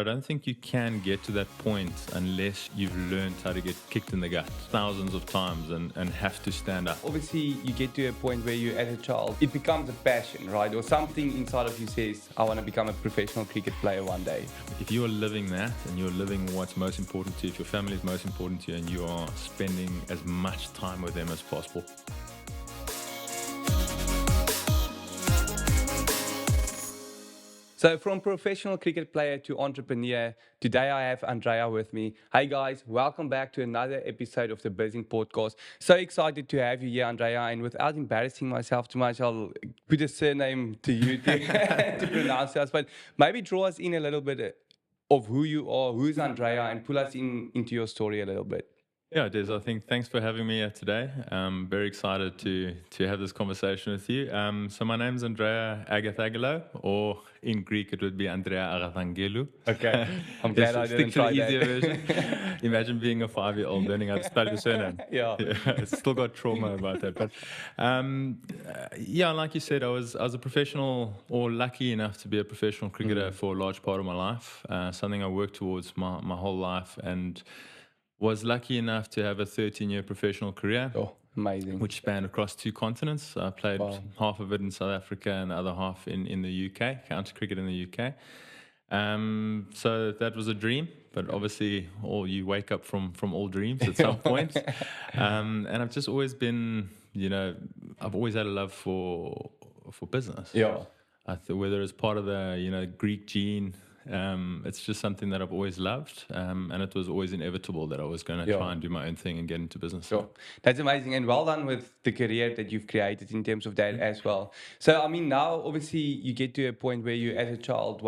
I don't think you can get to that point unless you've learned how to get kicked in the gut thousands of times and have to stand up. Obviously, you get to a point where you, as a child, it becomes a passion, right? Or something inside of you says, I want to become a professional cricket player one day. If you are living that and you're living what's most important to you, if your family is most important to you and you are spending as much time with them as possible. So from professional cricket player to entrepreneur, today I have Andrea with me. Hey guys, welcome back to another episode of the Bizzin Podcast. So excited to have you here, Andrea. And without embarrassing myself too much, I'll put a surname to you to pronounce us. But maybe draw us in a little bit of who you are, who's Andrea, and pull us into your story a little bit. Yeah, Des, I think thanks for having me here today. I'm very excited to have this conversation with you. So my name's Andrea Agathagelo, or in Greek it would be Andrea Agathangelu. Okay, I'm glad I didn't try the easier that. version. Imagine being a 5-year-old learning how to spell your surname. Yeah. It's still got trauma about that. But yeah, like you said, I was a professional, or lucky enough to be a professional cricketer for a large part of my life. Something I worked towards my whole life, and was lucky enough to have a 13-year professional career. Oh, amazing. Which spanned across 2 continents. I played half of it in South Africa and the other half in the UK, county cricket in the UK. So that was a dream, but obviously you wake up from all dreams at some point. And I've just always been, I've always had a love for business. Yeah. Whether it's part of the, Greek gene, it's just something that I've always loved, and it was always inevitable that I was going to try and do my own thing and get into business. Sure. That's amazing, and well done with the career that you've created in terms of that as well. So, I mean, now obviously you get to a point where you, as a child,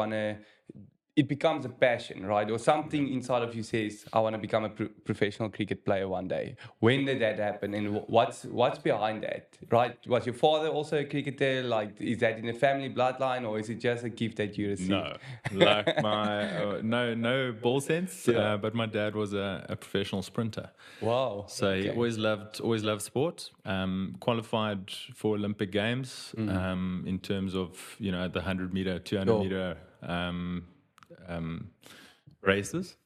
it becomes a passion, right? Or something inside of you says, I want to become a professional cricket player one day. When did that happen, and what's behind that, right? Was your father also a cricketer? Like, is that in the family bloodline, or is it just a gift that you received? No, like no ball sense, but my dad was a professional sprinter. Wow. So he always loved sport. Qualified for Olympic Games in terms of the 100-meter, 200-meter races.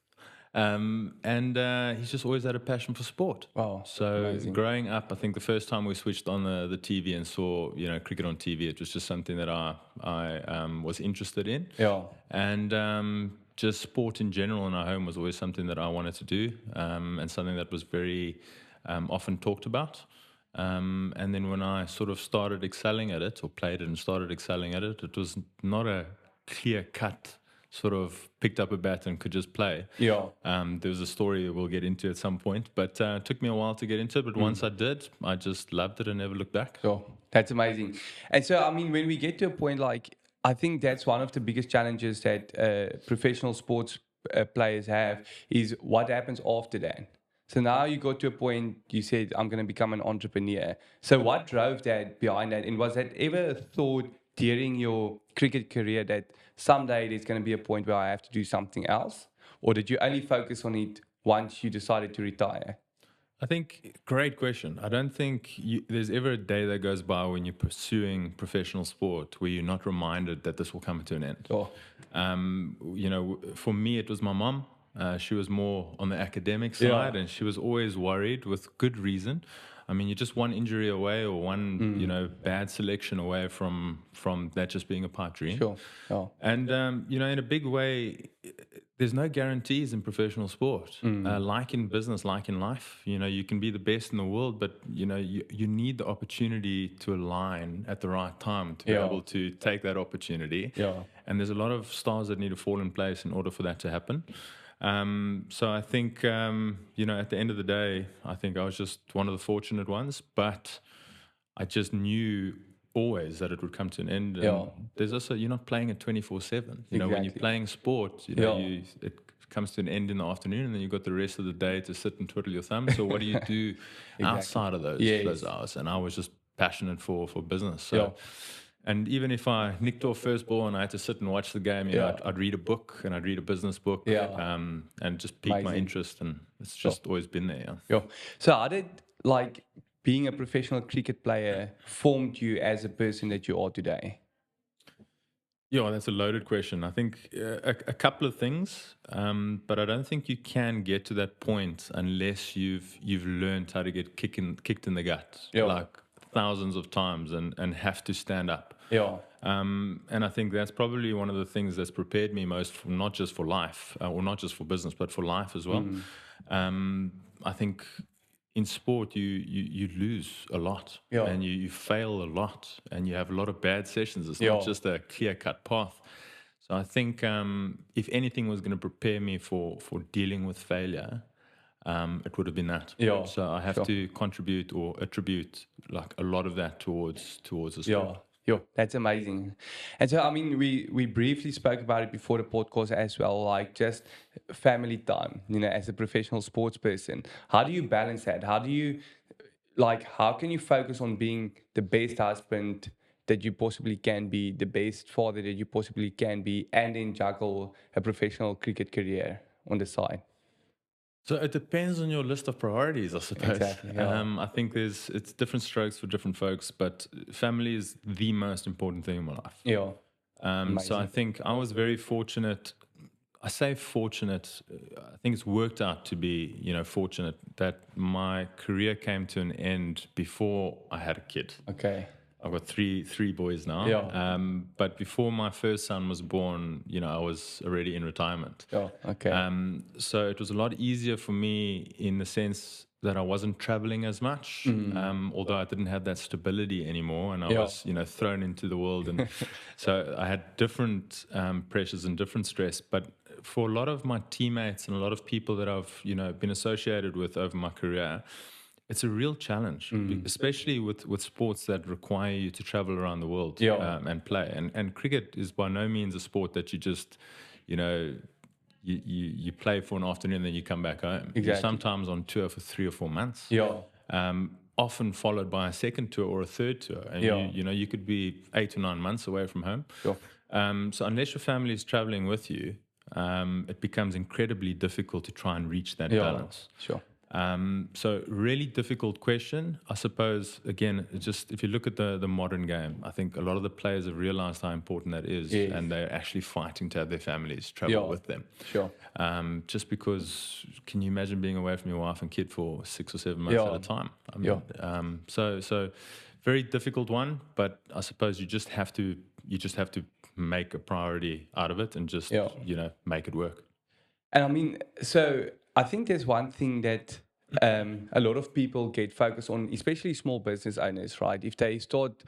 And he's just always had a passion for sport. Wow. So amazing. Growing up, I think the first time we switched on the TV and saw cricket on TV, it was just something that I was interested in. Yeah. And just sport in general in our home was always something that I wanted to do, and something that was very often talked about. And then when I sort of started excelling at it, or played it and started excelling at it, it was not a clear cut sort of picked up a bat and could just play. Yeah. There was a story we'll get into at some point, but it took me a while to get into it. But once I did, I just loved it and never looked back. Sure. That's amazing. And so, I mean, when we get to a point I think that's one of the biggest challenges that professional sports players have is what happens after that. So now you got to a point, you said, I'm going to become an entrepreneur. So what drove that behind that? And was that ever a thought during your cricket career that someday there's going to be a point where I have to do something else? Or did you only focus on it once you decided to retire? I think, great question. I don't think there's ever a day that goes by when you're pursuing professional sport where you're not reminded that this will come to an end. Oh. For me, it was my mom. She was more on the academic side, and she was always worried with good reason. I mean, you're just one injury away or one, bad selection away from that just being a pipe dream. Sure. Oh. And, in a big way, there's no guarantees in professional sport. Like in business, like in life, you can be the best in the world, but, you need the opportunity to align at the right time to be able to take that opportunity. Yeah. And there's a lot of stars that need to fall in place in order for that to happen. So I think, at the end of the day, I think I was just one of the fortunate ones, but I just knew always that it would come to an end. And there's also, you're not playing it 24/7. When you're playing sport, it comes to an end in the afternoon, and then you've got the rest of the day to sit and twiddle your thumbs. So what do you do outside of those hours? And I was just passionate for business. So. And even if I nicked off first ball and I had to sit and watch the game, I'd read a book, and I'd read a business book, and just pique my interest, and it's just always been there. Yeah. So how did being a professional cricket player formed you as a person that you are today? Yeah, that's a loaded question. I think a couple of things, but I don't think you can get to that point unless you've learned how to get kicked in the gut Yeah. like thousands of times and have to stand up. Yeah. And I think that's probably one of the things that's prepared me most, for, not just for life or not just for business, but for life as well. I think in sport you lose a lot, Yeah. and you fail a lot, and you have a lot of bad sessions. It's Yeah. not just a clear cut path. So I think if anything was going to prepare me for dealing with failure, it would have been that. Yeah, So I have sure. to contribute or attribute like a lot of that towards the sport. Yeah, yeah, that's amazing. And so, I mean, we briefly spoke about it before the podcast as well, like just family time, as a professional sports person. How do you balance that? How can you focus on being the best husband that you possibly can be, the best father that you possibly can be, and then juggle a professional cricket career on the side? So it depends on your list of priorities, I suppose. Exactly, yeah. I think it's different strokes for different folks, but family is the most important thing in my life. Yeah, So I amazing. think I was very fortunate. I say fortunate. I think it's worked out to be, fortunate that my career came to an end before I had a kid. Okay. I've got three boys now. Yeah. But before my first son was born, I was already in retirement. Yeah, okay. So it was a lot easier for me in the sense that I wasn't traveling as much, although I didn't have that stability anymore, and I Yeah. was, thrown into the world, and so I had different pressures and different stress. But for a lot of my teammates and a lot of people that I've, been associated with over my career, it's a real challenge, especially with sports that require you to travel around the world Yeah. and play. And cricket is by no means a sport that you just, you play for an afternoon and then you come back home. You're Exactly. sometimes on tour for 3 or 4 months. Yeah. Often followed by a second tour or a third tour. And Yeah. you could be 8 or 9 months away from home. Sure. So unless your family is traveling with you, it becomes incredibly difficult to try and reach that Yeah. balance. Sure. So really difficult question. I suppose, again, it's just if you look at the modern game, I think a lot of the players have realized how important that is, Yes. and they're actually fighting to have their families travel Yeah. with them. Sure. Just because, can you imagine being away from your wife and kid for 6 or 7 months Yeah. at a time? I mean, so very difficult one, but I suppose you just have to make a priority out of it and just Yeah. make it work. And I mean, so I think there's one thing that a lot of people get focused on, especially small business owners, right? If they start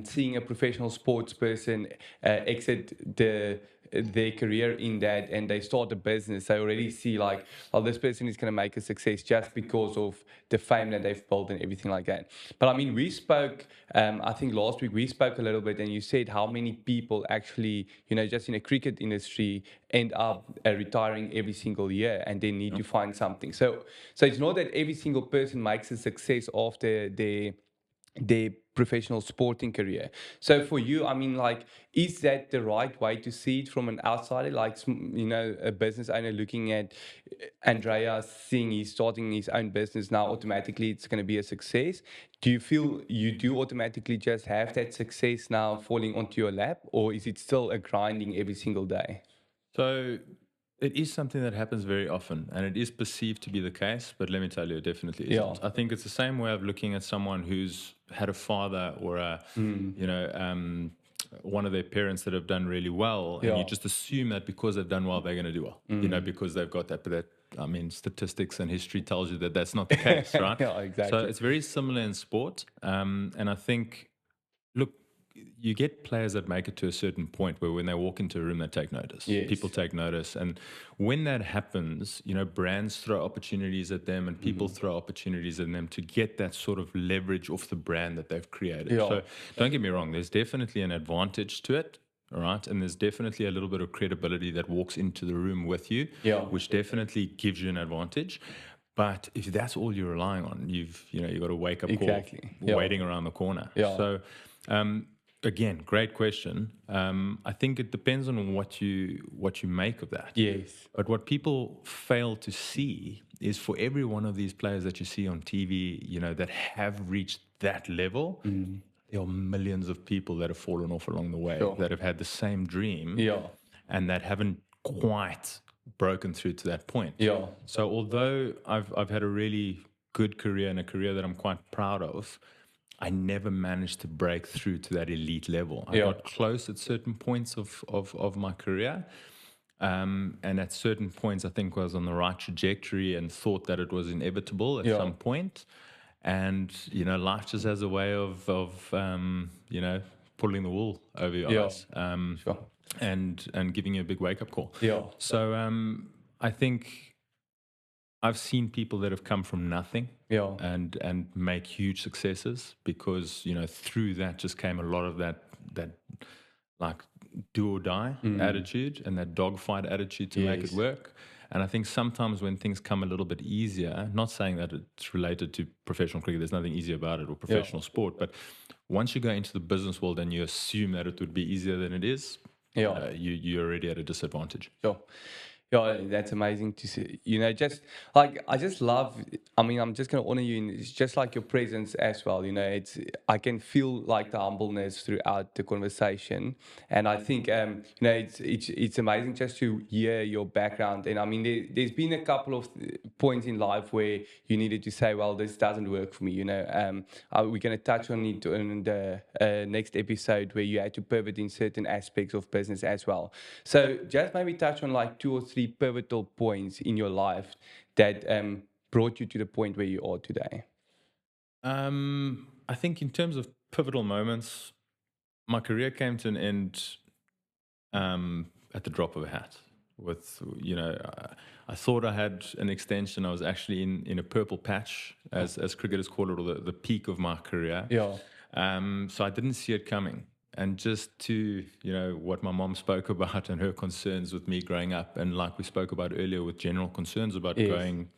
seeing a professional sports person exit their career in that and they start a business, they already see like, oh, this person is going to make a success just because of the fame that they've built and everything like that. But I mean, we spoke, I think last week we spoke a little bit and you said how many people actually, just in the cricket industry end up retiring every single year and they need to find something. So it's not that every single person makes a success after their professional sporting career. So for you, I mean, like, is that the right way to see it from an outsider? Like, a business owner looking at Andrea, seeing he's starting his own business now, automatically it's going to be a success. Do you feel you do automatically just have that success now falling onto your lap, or is it still a grinding every single day? So it is something that happens very often, and it is perceived to be the case, but let me tell you, it definitely isn't. Yeah. I think it's the same way of looking at someone who's had a father or one of their parents that have done really well, and you Yeah. just assume that because they've done well, they're going to do well, because they've got that. But that, I mean, statistics and history tells you that that's not the case, right? Yeah, exactly. So it's very similar in sport, and I think, look, you get players that make it to a certain point where when they walk into a room, they take notice. Yes. People take notice. And when that happens, brands throw opportunities at them and people throw opportunities at them to get that sort of leverage off the brand that they've created. Yeah. So don't get me wrong, there's definitely an advantage to it. All right. And there's definitely a little bit of credibility that walks into the room with you, Yeah. which definitely gives you an advantage. But if that's all you're relying on, you've got a wake up Exactly. call Yeah. waiting around the corner. Yeah. So, again, great question. I think it depends on what you make of that. Yes. But what people fail to see is for every one of these players that you see on TV, that have reached that level, there are millions of people that have fallen off along the way Sure. that have had the same dream Yeah. and that haven't quite broken through to that point. Yeah. So although I've had a really good career and a career that I'm quite proud of, I never managed to break through to that elite level. I Yeah. got close at certain points of my career. And at certain points, I think I was on the right trajectory and thought that it was inevitable at Yeah. some point. And, life just has a way of pulling the wool over your Yeah. eyes. Sure. And giving you a big wake-up call. Yeah. So I think I've seen people that have come from nothing Yeah. and make huge successes because, through that just came a lot of that like do or die attitude and that dogfight attitude to make it Yes. work. And I think sometimes when things come a little bit easier, not saying that it's related to professional cricket, there's nothing easy about it, or professional sport, but once you go into the business world and you assume that it would be easier than it is, Yeah. you're already at a disadvantage. Sure. Yeah, that's amazing to see. Just like I just love. I mean, I'm just gonna honor you. It's just like your presence as well. I can feel like the humbleness throughout the conversation, and I think it's amazing just to hear your background. And I mean, there's been a couple of points in life where you needed to say, well, this doesn't work for me. We're gonna touch on it in the next episode where you had to pivot in certain aspects of business as well. So just maybe touch on like 2 or 3 pivotal points in your life that brought you to the point where you are today. I think in terms of pivotal moments, my career came to an end at the drop of a hat. With I thought I had an extension. I was actually in a purple patch, as cricketers call it, or the peak of my career. Yeah. So I didn't see it coming. And just to, what my mom spoke about and her concerns with me growing up, and like we spoke about earlier with general concerns about Yes. going,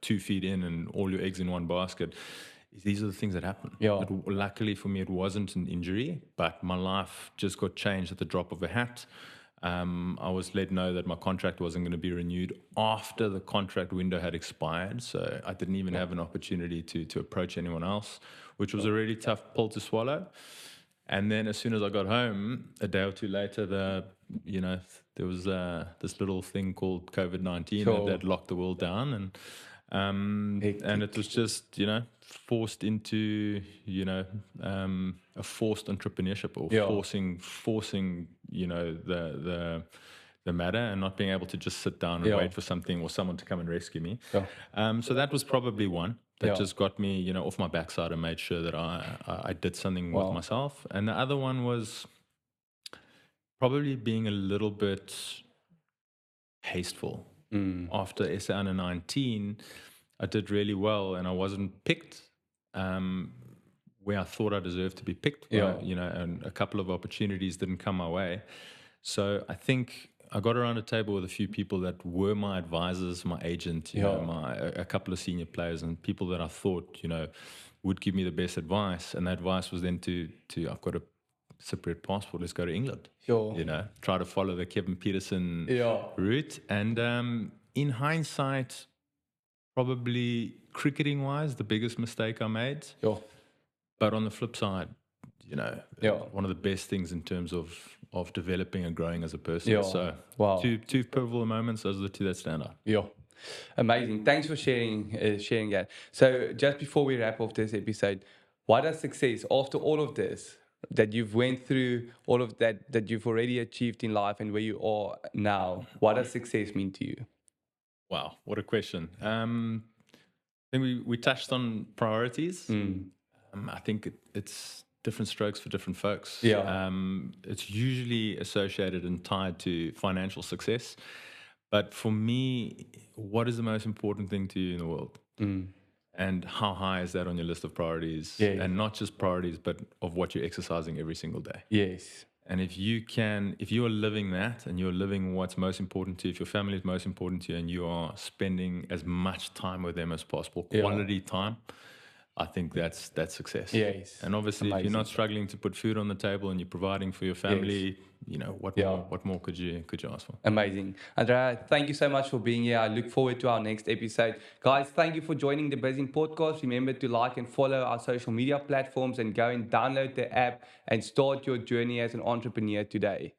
2 feet in and all your eggs in one basket, these are the things that happen. Yeah. Luckily for me, it wasn't an injury, but my life just got changed at the drop of a hat. I was let know that my contract wasn't going to be renewed after the contract window had expired. So I didn't even have an opportunity to approach anyone else, which was a really tough pill to swallow. And then as soon as I got home, a day or two later, there was this little thing called COVID-19 Sure. that locked the world down. And it was just, forced into, a forced entrepreneurship or Yeah. forcing, the matter and not being able to just sit down and Yeah. wait for something or someone to come and rescue me. Yeah. So that was probably one that Yeah. just got me, off my backside and made sure that I did something Wow. with myself. And the other one was probably being a little bit hasteful. After SA Under 19, I did really well and I wasn't picked where I thought I deserved to be picked. Yeah. And a couple of opportunities didn't come my way. So I think I got around a table with a few people that were my advisors, my agent, a couple of senior players and people that I thought, would give me the best advice. And the advice was then to I've got a Cypriot passport, let's go to England. Sure. Try to follow the Kevin Peterson Yeah. route. And in hindsight, probably cricketing wise, the biggest mistake I made. Sure. But on the flip side, Yeah. one of the best things in terms of developing and growing as a person. Yeah. So Wow. two pivotal moments, those are the two that stand out. Yeah. Amazing. Thanks for sharing that. So just before we wrap off this episode, what does success, after all of this, that you've went through, all of that you've already achieved in life and where you are now, what does success mean to you? Wow, what a question. I think we touched on priorities. I think it's different strokes for different folks. Yeah. It's usually associated and tied to financial success. But for me, what is the most important thing to you in the world? And how high is that on your list of priorities? Yeah. And not just priorities, but of what you're exercising every single day. Yes. And if you are living that and you're living what's most important to you, if your family is most important to you and you are spending as much time with them as possible, quality time, I think that's success. Yes. And obviously, if you're not struggling to put food on the table and you're providing for your family, what more could you ask for? Amazing. Andrea, thank you so much for being here. I look forward to our next episode. Guys, thank you for joining the Bizzin Podcast. Remember to like and follow our social media platforms and go and download the app and start your journey as an entrepreneur today.